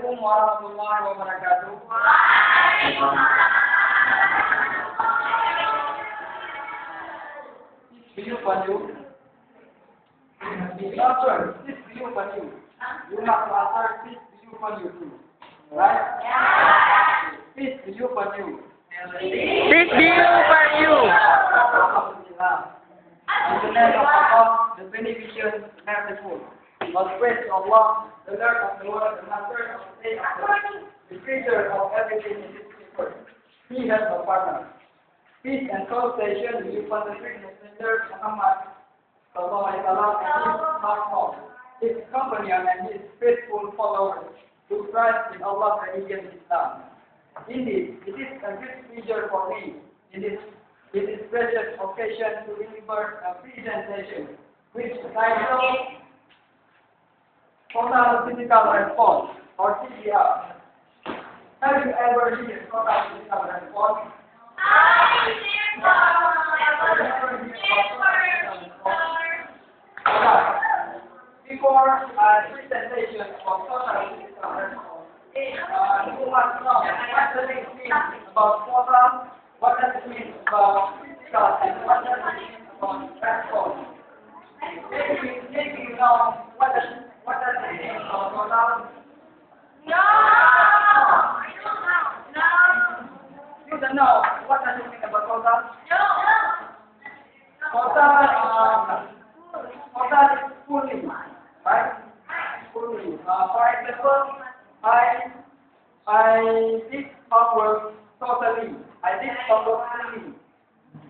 Assalamualaikum warahmatullahi wabarakatuh. Video for you. Answer. This video for you. You have to answer this video for you too. Right? This video for you. This video for you. In the name of Allah, the beneficent, merciful. All praise to Allah, the Lord of the world, the Master of the day of the world, the creator of everything in this universe. He has no partner. Peace and salvation be upon the great messenger Muhammad sallallahu alaihi wasallam and his household, his companion and his faithful followers who trust in Allah's religion Islam. Indeed, it is a great pleasure for me in this precious occasion to deliver a presentation which titled Total Physical Response or TPR. Have you ever heard of total physical response? Before presentation of total physical response, you must know what does it mean about total, what does it mean about physical, and what does it mean about response. Maybe you know what does it mean about total? No! I don't know. No! You don't know what does it mean about total? No! Total is fully, right? Fully. For example, I did homework totally. I did homework fully.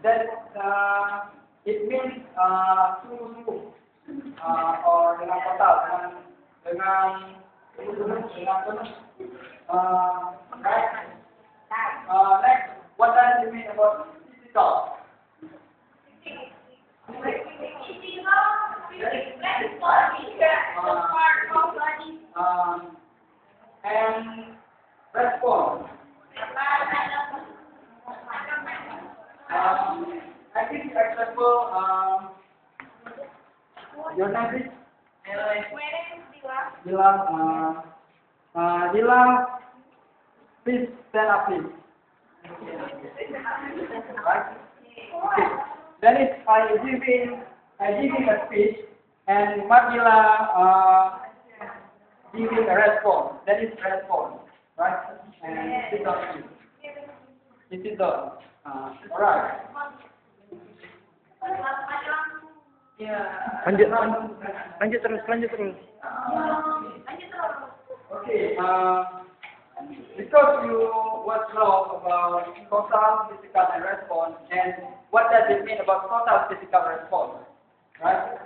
That it means sungguh-sungguh or dengan total, dengan right? Next, what does it mean about physical? And response. I give you example. Your name is Dila. Dila, please stand up, please. Right? Okay. Then is I giving a speech, and Madila giving a response. That is response, right? And sit down, please. Sit down. All right. Lanjut terus. Okay. Because you want to know about total physical and response, and what does it mean about total physical response, right?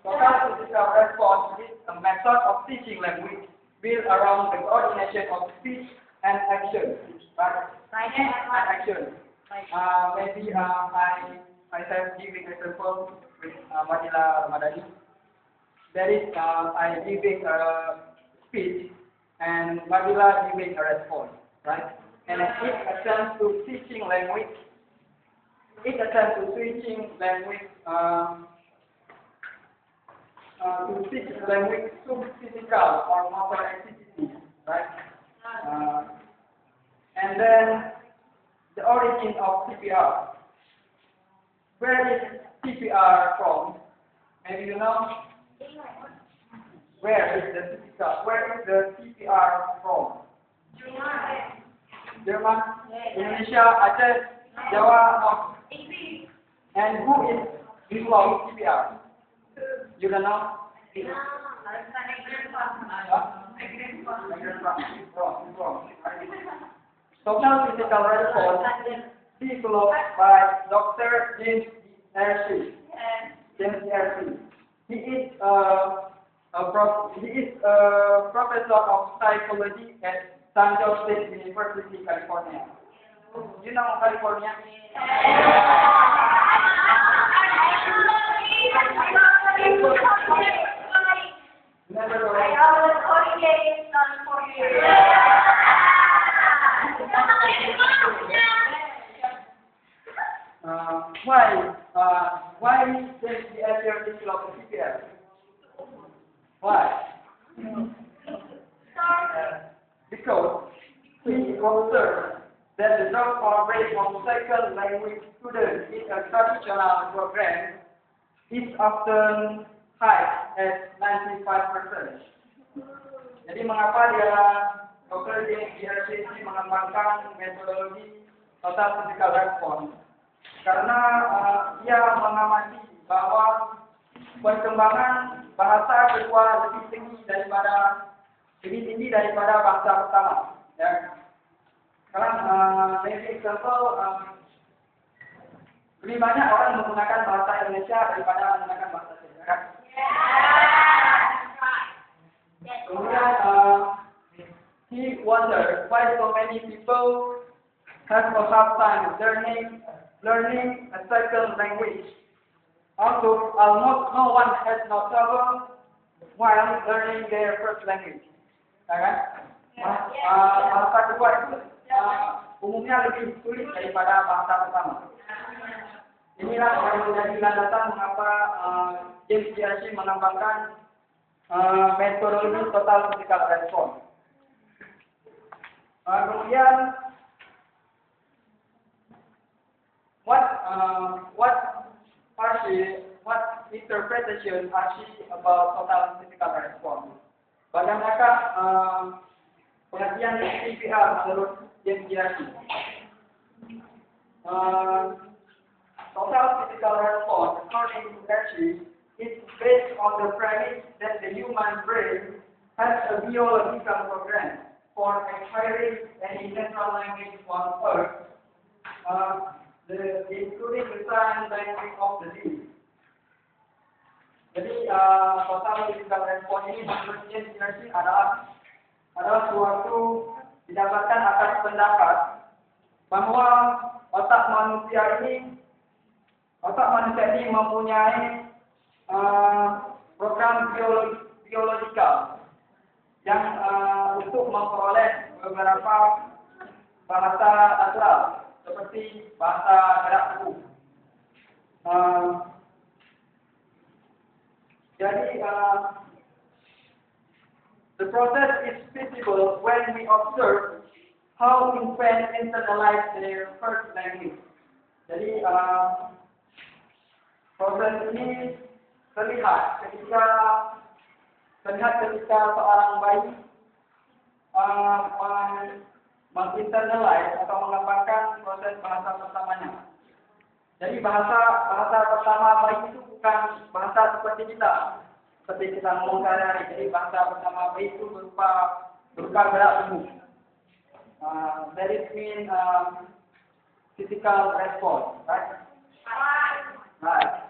Total physical response is a method of teaching language built around the coordination of speech and action, right? Action. Maybe I have giving example with Madila Ramadhani. That is, I giving a speech and Madila giving a response, right? And it attempts to teaching language. It attempts to teaching language to teach language through physical or motor activity, right? And then the origin of CPR. Where is CPR from? Maybe you know? Where is the CPR from? Jerman, Indonesia, Aceh, Jawa, and who is developed CPR? You don't know? Wrong. Total physical response developed by Dr. James Hershey. He is a professor of psychology at San Jose State University, California. You know California? Never go. Why did the Asia develop CPR? Why? observe that the dropout rate of second language students in a traditional program is often high at 95%. Jadi mengapa Dr. James GRC mengembangkan metodologi total physical response? Karena ia mengamati bahwa perkembangan bahasa kedua lebih tinggi daripada bahasa pertama. Ya. Sekarang basic example, lebih banyak orang menggunakan bahasa Indonesia daripada menggunakan bahasa Cina. Kan? Kemudian he wondered why so many people have a hard time learning a second language. Although almost no one has no trouble while learning their first language. Ya kan? Bahasa kedua itu umumnya lebih sulit daripada bahasa pertama. Inilah yang menjadi landasan mengapa James GRC mengembangkan metodologi total physical response. Kemudian what interpretation are she about total physical response? Bagaimanakah pengertian CPR menurut James GRC? Total physical response, according to GRC, is based on the premise that the human brain has a biological program for acquiring any natural language on Earth, including the sign language of the deed. Jadi total physical response ini menurut James GRC adalah suatu didasarkan atas pendapat bahwa otak manusia ini mempunyai program biologikal yang untuk memperoleh beberapa bahasa natural seperti bahasa gerak tubuh. Jadi the process is visible when we observe how infants internalize their first language. Jadi proses ini terlihat ketika seorang bayi menginternalize atau mengembangkan proses bahasa pertamanya. Jadi bahasa pertama bayi itu bukan bahasa seperti kita ngomong sehari-hari. Jadi bahasa pertama bayi itu berupa gerak tubuh. That is mean physical response, right? Right.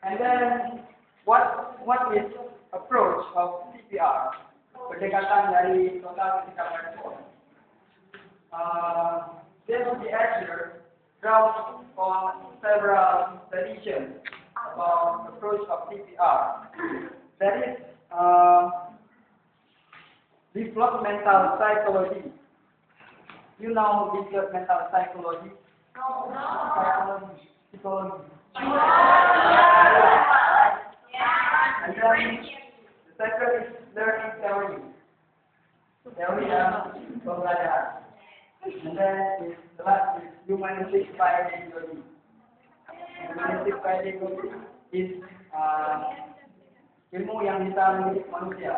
And then what is approach of CPR? Pendekatan dari total physical response. James GRC draws on several traditions about approach of CPR. That is developmental psychology. You know developmental psychology? No. Psychology. Yeah. And then the second is learning theory. Theory yang pembelajaran. And then the last is humanistic pedagogy. Humanistic pedagogy is ilmu yang bisa mendidik manusia.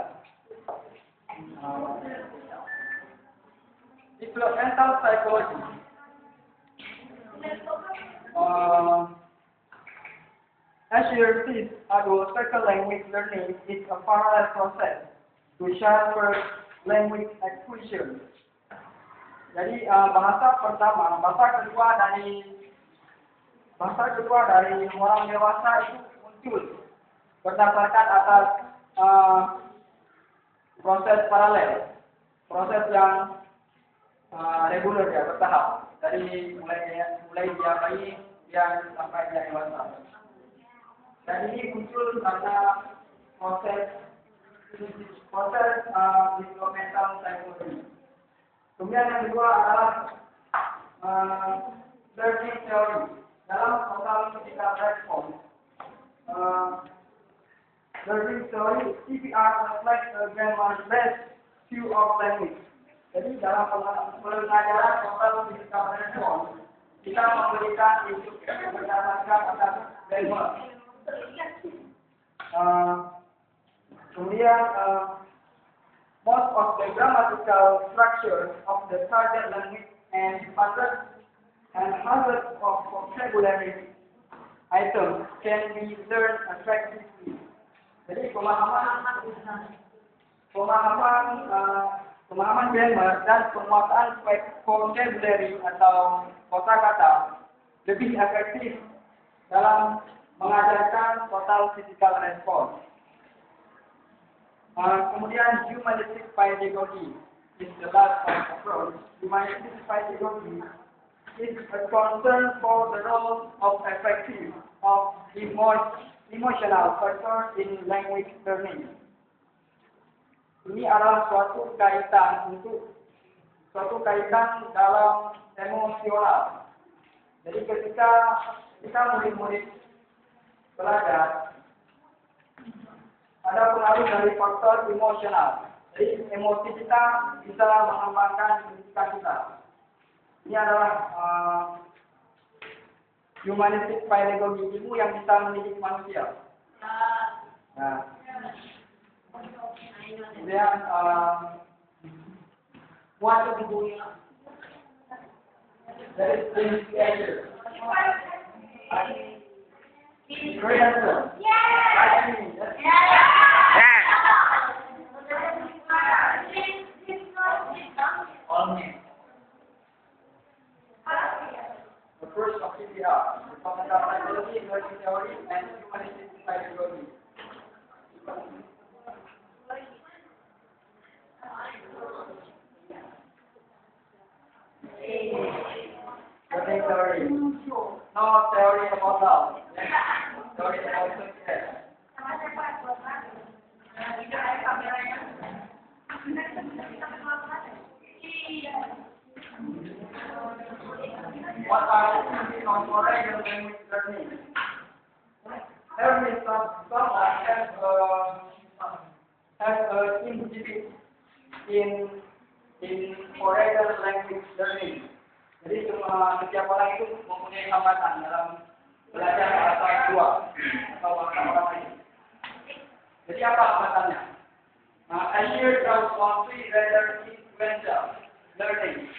Developmental psychology. As you see, our second language learning is a parallel process to sharper language acquisition. Jadi bahasa kedua dari orang dewasa itu muncul berdasarkan atas proses paralel, proses yang reguler ya, bertahap. Dari mulai dia bayi dia sampai dia dewasa. Dan ini muncul karena proses developmental psychology. Kemudian yang kedua adalah learning theory. Dalam total physical response, learning theory, CPR reflects a grammar's best view of language. Jadi dalam pengajaran total physical response, kita memberikan instruksi berdasarkan atas grammar. Kemudian most of the grammatical structure of the target language and hundreds of vocabulary items can be learned effectively. Jadi pemahaman grammar dan penguasaan vocabulary atau kosakata lebih efektif dalam mengajarkan total physical response. Kemudian humanistic pedagogy is the last approach. Humanistic pedagogy is a concern for the role of effective of emotional factors in language learning. Ini adalah suatu kaitan dalam emosional. Jadi ketika murid-murid belajar, ada pengaruh dari faktor emosional. Jadi emosi kita bisa mengembangkan pendidikan kita. Ini adalah humanistic pedagogy, ilmu yang bisa mendidik manusia. Nah, kemudian what to do that is the answer. Great answer. The first of CPR, fundamental psychology, learning theory, and humanistic pedagogy. Learning theory. No theory about love. Theory about success. What are the things of foreign language learning? Every someone has a inhibition in foreign language learning. Jadi setiap orang itu mempunyai hambatan dalam belajar bahasa kedua atau bahasa orang lain. Jadi apa hambatannya? Asia draws on three rather influential learning.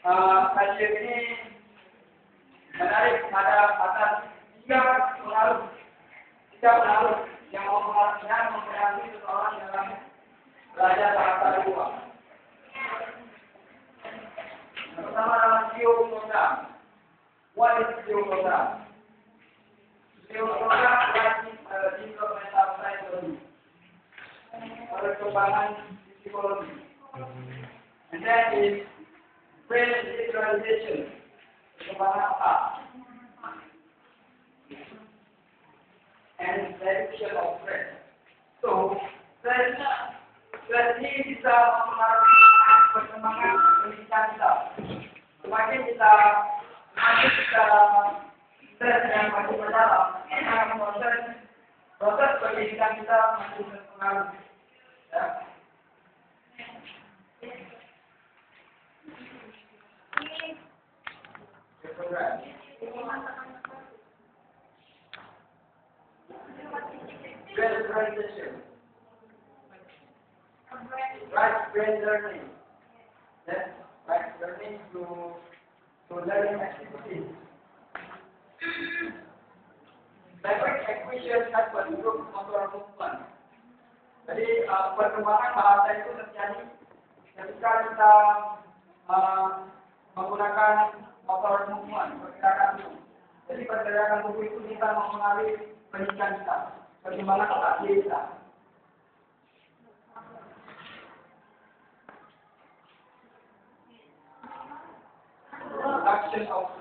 Asia ini menarik atas tiga pengaruh yang mempengaruhi seseorang dalam belajar bahasa kedua. Yang pertama adalah SEO program. What is SEO program? SEO program adalah developmental psychology, perkembangan psikologi. And that is brain digitalization, perkembangan otak. And reduction of stress. So, stress ini bisa mempengaruhi perkembangan pendidikan kita. Semakin kita stres yang makin mendalam, maka proses pendidikan kita makin berpengaruh. Ya. Brain learning. Yes, right learning to learning activities. Language acquisition happens through motor movement. Jadi perkembangan bahasa itu terjadi ketika kita menggunakan motor movement, pergerakan tubuh. Jadi pergerakan tubuh itu bisa mempengaruhi pendidikan kita, perkembangan otak kita. Production of